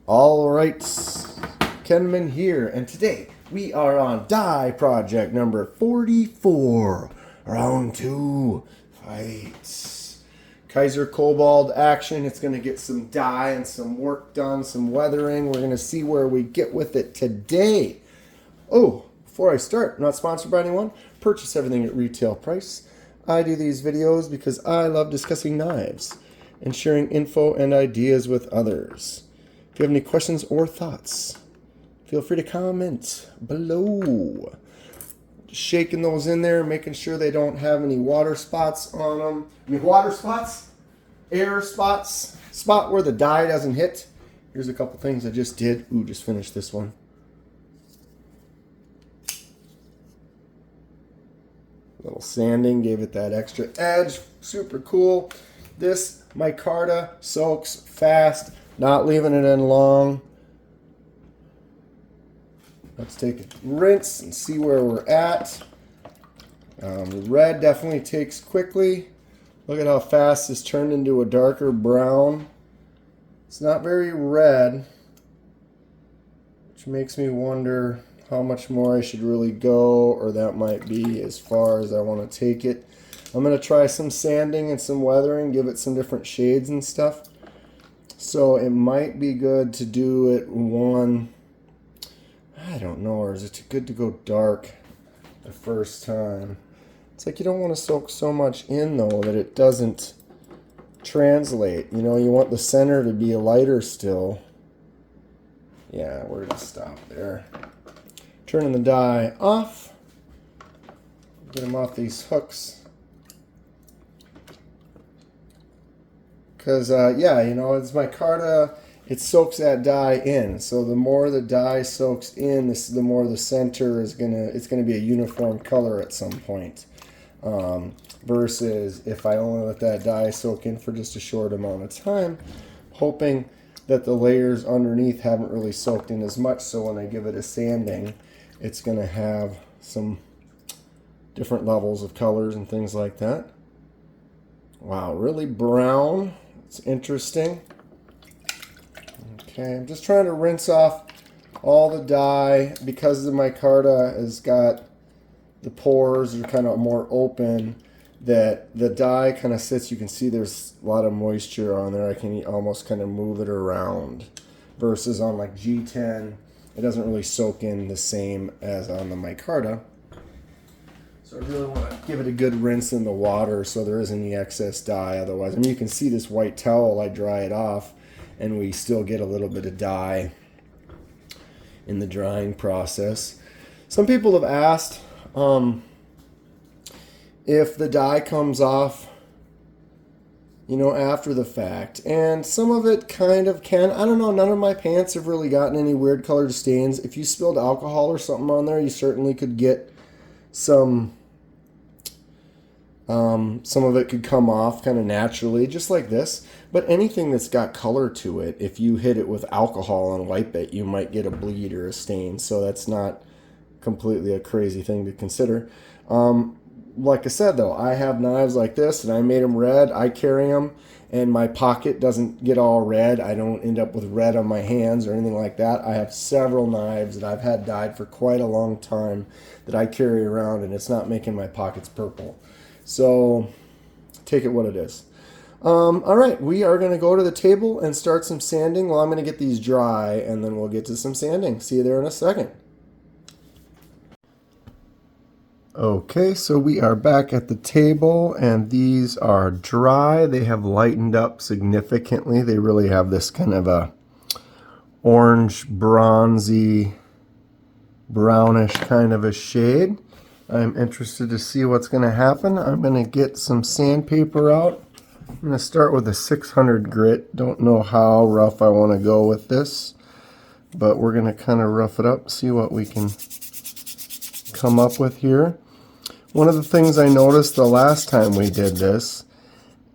All right, Kenman here, and today we are on die project number 44, round 2, fights. Kizer Kobold action. It's going to get some die and some work done, some weathering. We're going to see where we get with it today. Oh, before I start, not sponsored by anyone, purchase everything at retail price. I do these videos because I love discussing knives and sharing info and ideas with others. If you have any questions or thoughts, feel free to comment below. Just shaking those in there, making sure they don't have any water spots on them. I mean, water spots, air spots, spot where the die doesn't hit. Here's a couple things I just did. Ooh, just finished this one. Little sanding, gave it that extra edge. Super cool. This micarta soaks fast, not leaving it in long. Let's take a rinse and see where we're at. The red definitely takes quickly. Look at how fast this turned into a darker brown. It's not very red, which makes me wonder how much more I should really go, or that might be as far as I want to take it. I'm going to try some sanding and some weathering, give it some different shades and stuff. So it might be good to do it one, I don't know, or is it good to go dark the first time? It's like you don't want to soak so much in though that it doesn't translate. You know, you want the center to be lighter still. Yeah, we're going to stop there. Turning the die off. Get them off these hooks. Because, yeah, you know, it's micarta, it soaks that die in. So the more the die soaks in, the more the center is it's gonna be a uniform color at some point. Versus if I only let that die soak in for just a short amount of time, hoping that the layers underneath haven't really soaked in as much, so when I give it a sanding, it's going to have some different levels of colors and things like that. Wow, really brown. It's interesting. Okay, I'm just trying to rinse off all the dye because the micarta has got the pores are kind of more open, that the dye kind of sits. You can see there's a lot of moisture on there. I can almost kind of move it around versus on like G10. It doesn't really soak in the same as on the micarta. So I really want to give it a good rinse in the water so there isn't any excess dye. Otherwise, I mean, you can see this white towel, I dry it off, and we still get a little bit of dye in the drying process. Some people have asked if the dye comes off, you know, after the fact, and some of it kind of can. I don't know, none of my pants have really gotten any weird colored stains. If you spilled alcohol or something on there, you certainly could get some of it could come off kind of naturally, just like this. But anything that's got color to it, if you hit it with alcohol and wipe it, you might get a bleed or a stain. So that's not completely a crazy thing to consider. Like I said, though, I have knives like this, and I made them red. I carry them, and my pocket doesn't get all red. I don't end up with red on my hands or anything like that. I have several knives that I've had dyed for quite a long time that I carry around, and it's not making my pockets purple. So take it what it is. All right, we are going to go to the table and start some sanding. Well, I'm going to get these dry, and then we'll get to some sanding. See you there in a second. Okay, so we are back at the table, and these are dry. They have lightened up significantly. They really have this kind of a orange, bronzy, brownish kind of a shade. I'm interested to see what's going to happen. I'm going to get some sandpaper out. I'm going to start with a 600 grit. Don't know how rough I want to go with this, but we're going to kind of rough it up, see what we can come up with here. One of the things I noticed the last time we did this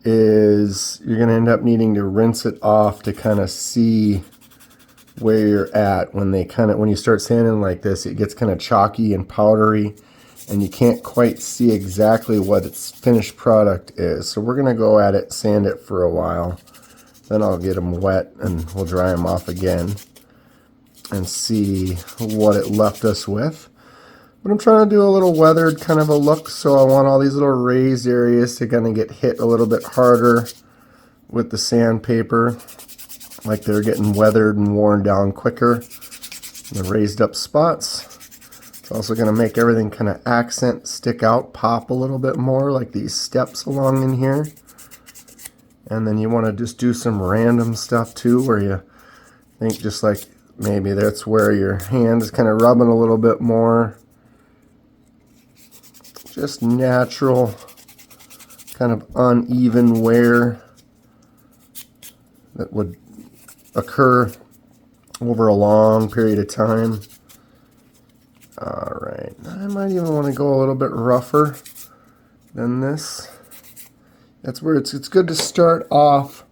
is you're going to end up needing to rinse it off to kind of see where you're at. When you start sanding like this, it gets kind of chalky and powdery, and you can't quite see exactly what its finished product is. So we're going to go at it, sand it for a while, Then I'll get them wet and we'll dry them off again and see what it left us with. But I'm trying to do a little weathered kind of a look, so I want all these little raised areas to kind of get hit a little bit harder with the sandpaper, like they're getting weathered and worn down quicker. The raised up spots. It's also going to make everything kind of accent, stick out, pop a little bit more, like these steps along in here. And then you want to just do some random stuff too, where you think just like maybe that's where your hand is kind of rubbing a little bit more. Just natural kind of uneven wear that would occur over a long period of time. Alright, I might even want to go a little bit rougher than this. That's where it's good to start off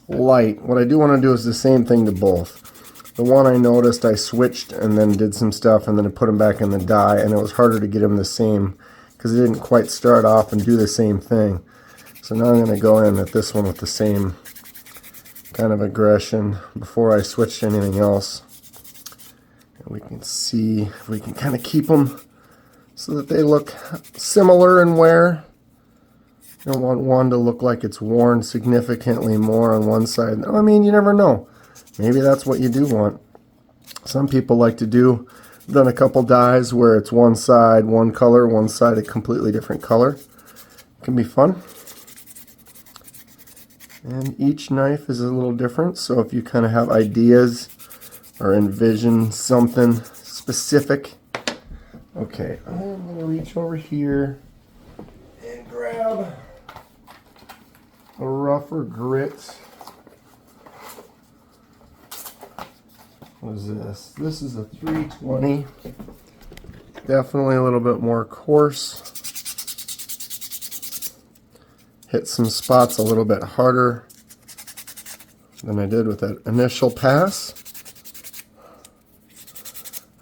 light. What I do want to do is the same thing to both. The one I noticed I switched and then did some stuff and then I put them back in the dye, and it was harder to get them the same because it didn't quite start off and do the same thing. So now I'm going to go in at this one with the same kind of aggression before I switch to anything else. And we can see if we can kind of keep them so that they look similar in wear. You don't want one to look like it's worn significantly more on one side. I mean, you never know. Maybe that's what you do want. Some people like to do, I've done a couple dyes where it's one side one color, one side a completely different color. It can be fun. And each knife is a little different, so if you kind of have ideas or envision something specific. Okay, I'm going to reach over here and grab a rougher grit. What is this? This is a 320. Definitely a little bit more coarse. Hit some spots a little bit harder than I did with that initial pass.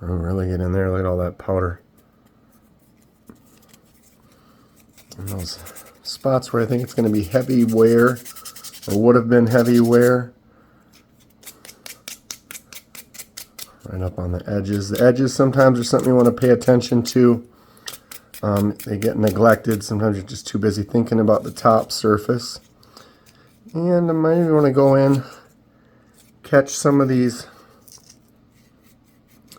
Oh, really get in there, look at all that powder. And those spots where I think it's going to be heavy wear, or would have been heavy wear. Right up on the edges. The edges sometimes are something you want to pay attention to. They get neglected. Sometimes you're just too busy thinking about the top surface. And I might even want to go in, catch some of these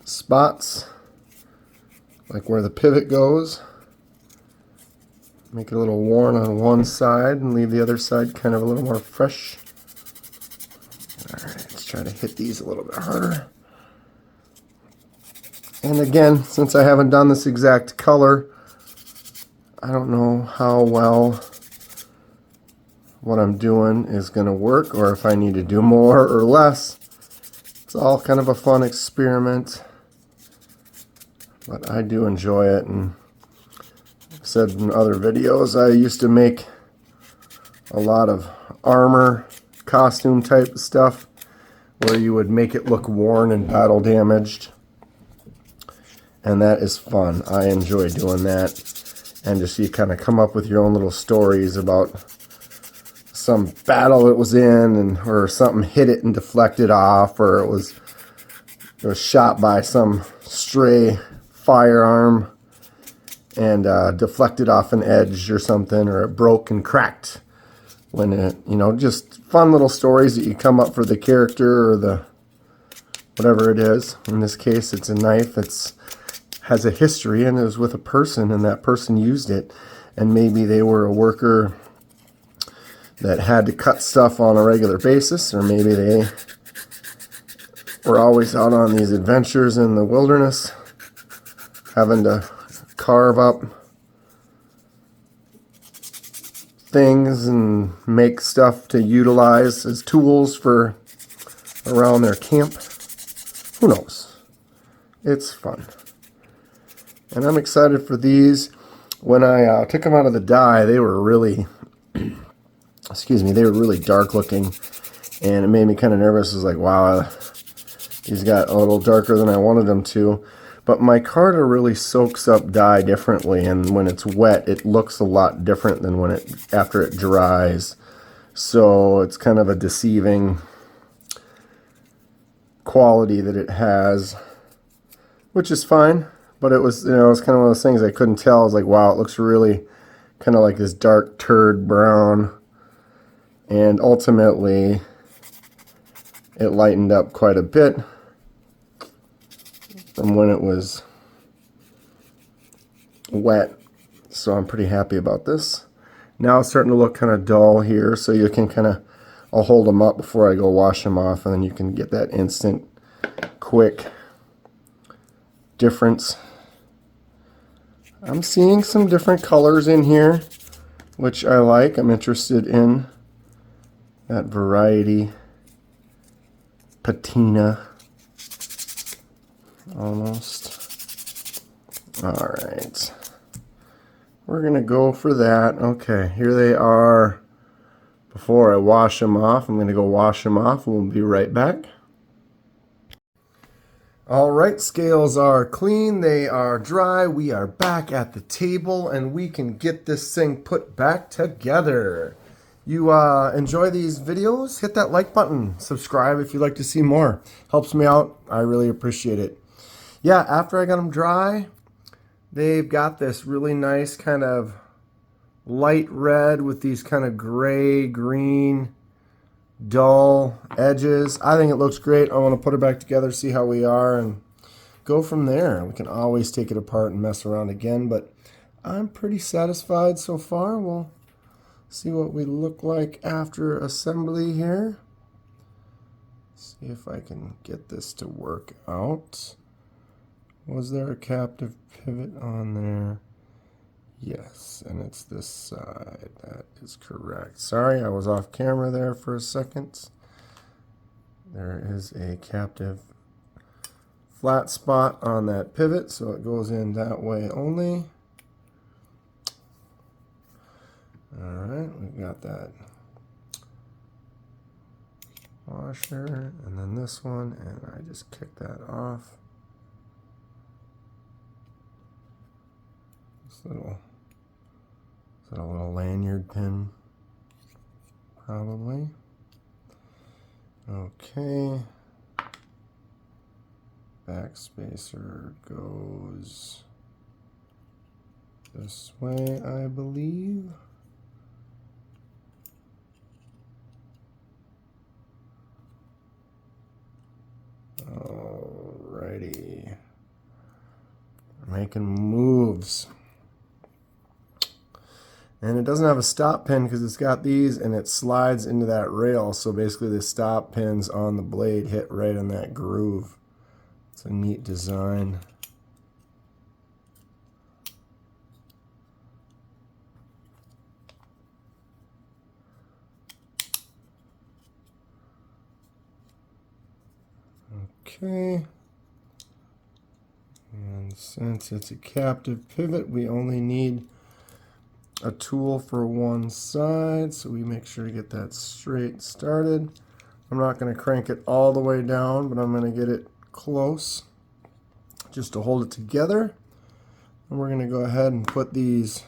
spots, like where the pivot goes. Make it a little worn on one side and leave the other side kind of a little more fresh. Alright, let's try to hit these a little bit harder. And again, since I haven't done this exact color, I don't know how well what I'm doing is going to work, or if I need to do more or less. It's all kind of a fun experiment, but I do enjoy it. And I've said in other videos, I used to make a lot of armor costume type stuff where you would make it look worn and battle damaged. And that is fun. I enjoy doing that. And just you kind of come up with your own little stories about some battle it was in, and or something hit it and deflected off, or it was shot by some stray firearm and deflected off an edge or something, or it broke and cracked when it, just fun little stories that you come up for the character or the whatever it is. In this case, it's a knife. Has a history, and it was with a person, and that person used it, and maybe they were a worker that had to cut stuff on a regular basis, or maybe they were always out on these adventures in the wilderness having to carve up things and make stuff to utilize as tools for around their camp. Who knows? It's fun. And I'm excited for these. When I took them out of the dye, they were really, they were really dark looking, and it made me kind of nervous. I was like, wow, these got a little darker than I wanted them to. But micarta really soaks up dye differently, and when it's wet, it looks a lot different than when after it dries. So it's kind of a deceiving quality that it has, which is fine. But it was, you know, it's kind of one of those things I couldn't tell. I was like, wow, it looks really kind of like this dark turd brown. And ultimately, it lightened up quite a bit from when it was wet. So I'm pretty happy about this. Now it's starting to look kind of dull here, so you can kind of, I'll hold them up before I go wash them off, and then you can get that instant, quick difference. I'm seeing some different colors in here, which I like. I'm interested in that variety. Patina. Almost. All right. We're going to go for that. Okay, here they are. Before I wash them off, I'm going to go wash them off. We'll be right back. All right, scales are clean. They are dry. We are back at the table, and we can get this thing put back together. You enjoy these videos? Hit that like button. Subscribe if you'd like to see more. Helps me out. I really appreciate it. Yeah, after I got them dry, they've got this really nice kind of light red with these kind of gray, green, dull edges. I think it looks great. I want to put it back together, see how we are, and go from there. We can always take it apart and mess around again, but I'm pretty satisfied so far. We'll see what we look like after assembly here. See if I can get this to work out. Was there a captive pivot on there? Yes, and it's this side. That is correct. Sorry, I was off camera there for a second. There is a captive flat spot on that pivot, so it goes in that way only. All right, we've got that washer, and then this one, and I just kicked that off. This little, is that a little lanyard pin? Probably. Okay. Backspacer goes this way, I believe. Alrighty. Making moves. And it doesn't have a stop pin because it's got these and it slides into that rail. So basically the stop pins on the blade hit right in that groove. It's a neat design. Okay. And since it's a captive pivot, we only need a tool for one side, so we make sure to get that straight started. I'm not going to crank it all the way down, but I'm going to get it close just to hold it together. And we're going to go ahead and put these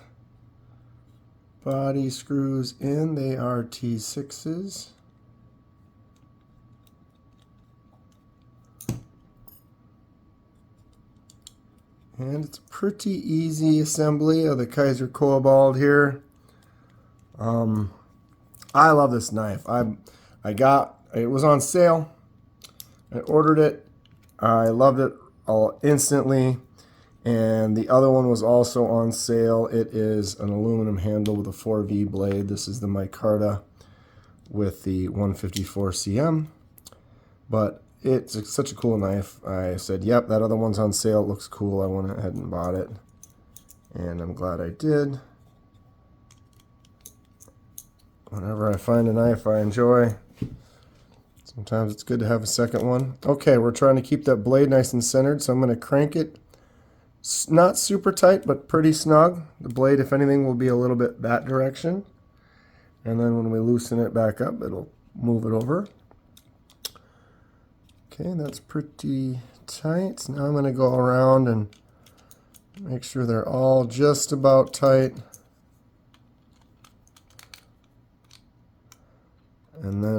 body screws in. They are T6s. And it's a pretty easy assembly of the Kizer Kobold here. I love this knife. It was on sale. I ordered it. I loved it instantly. And the other one was also on sale. It is an aluminum handle with a 4V blade. This is the micarta with the 154 cm. But it's such a cool knife. I said, yep, that other one's on sale. It looks cool. I went ahead and bought it. And I'm glad I did. Whenever I find a knife I enjoy, sometimes it's good to have a second one. Okay, we're trying to keep that blade nice and centered, so I'm going to crank it. Not super tight, but pretty snug. The blade, if anything, will be a little bit that direction. And then when we loosen it back up, it'll move it over. Okay, that's pretty tight. Now I'm going to go around and make sure they're all just about tight.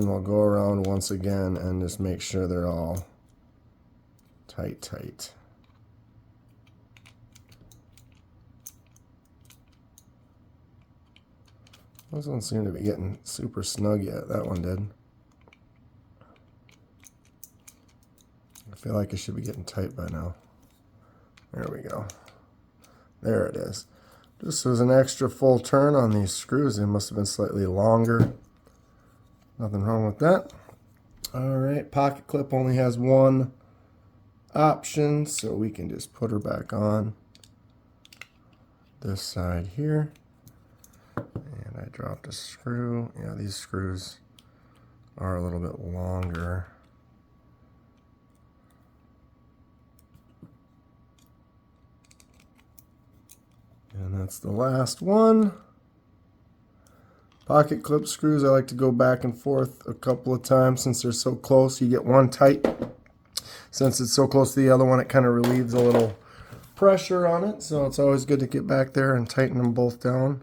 then we'll go around once again and just make sure they're all tight. Those don't seem to be getting super snug yet. That one did. I feel like it should be getting tight by now. There we go. There it is. Just as an extra full turn on these screws, they must have been slightly longer. Nothing wrong with that. All right, pocket clip only has one option, so we can just put her back on this side here. And I dropped a screw. Yeah, these screws are a little bit longer. And that's the last one. Pocket clip screws, I like to go back and forth a couple of times since they're so close. You get one tight. Since it's so close to the other one, it kind of relieves a little pressure on it. So it's always good to get back there and tighten them both down.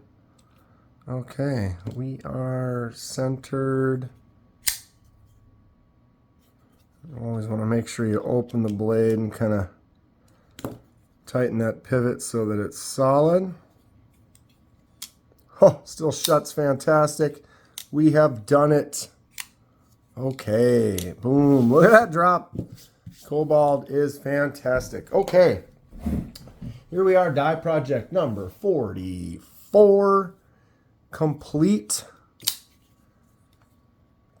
Okay, we are centered. You always want to make sure you open the blade and kind of tighten that pivot so that it's solid. Oh, still shuts fantastic. We have done it. Okay, boom. Look at that drop. Kobold is fantastic. Okay, here we are, die project number 44. Complete.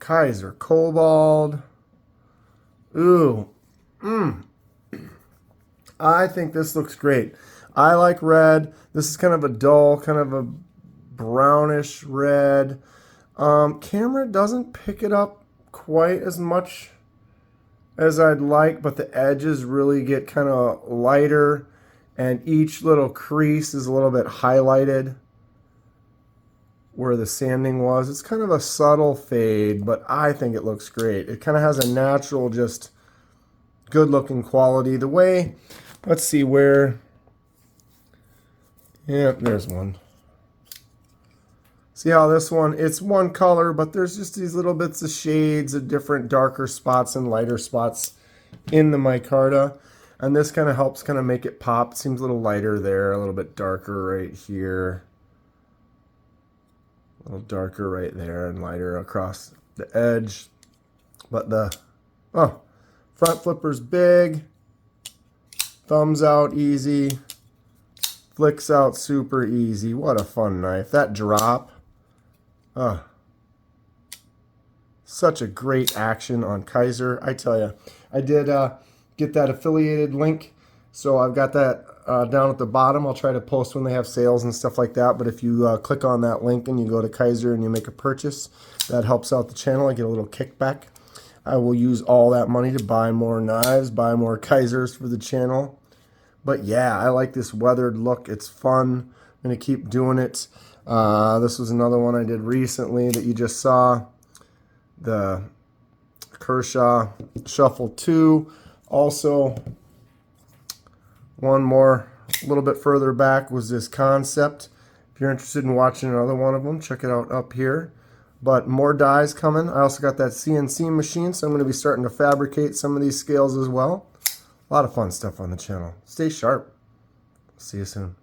Kizer Kobold. Ooh. I think this looks great. I like red. This is kind of a dull, kind of a brownish red. Camera doesn't pick it up quite as much as I'd like, but the edges really get kind of lighter, and each little crease is a little bit highlighted where the sanding was. It's kind of a subtle fade, but I think it looks great. It kind of has a natural, just good looking quality. The way, let's see where, yeah, there's one. See how this one, it's one color, but there's just these little bits of shades of different darker spots and lighter spots in the micarta. And this kind of helps kind of make it pop. Seems a little lighter there, a little bit darker right here. A little darker right there and lighter across the edge. But the front flipper's big. Thumbs out easy. Flicks out super easy. What a fun knife. That drop. Such a great action on Kizer. I tell you, I did get that affiliated link. So I've got that down at the bottom. I'll try to post when they have sales and stuff like that. But if you click on that link and you go to Kizer and you make a purchase, that helps out the channel. I get a little kickback. I will use all that money to buy more knives, buy more Kizers for the channel. But yeah, I like this weathered look. It's fun. I'm going to keep doing it. This was another one I did recently that you just saw. The Kershaw Shuffle 2. Also, one more a little bit further back was this concept. If you're interested in watching another one of them, check it out up here. But more dies coming. I also got that CNC machine, so I'm going to be starting to fabricate some of these scales as well. A lot of fun stuff on the channel. Stay sharp. See you soon.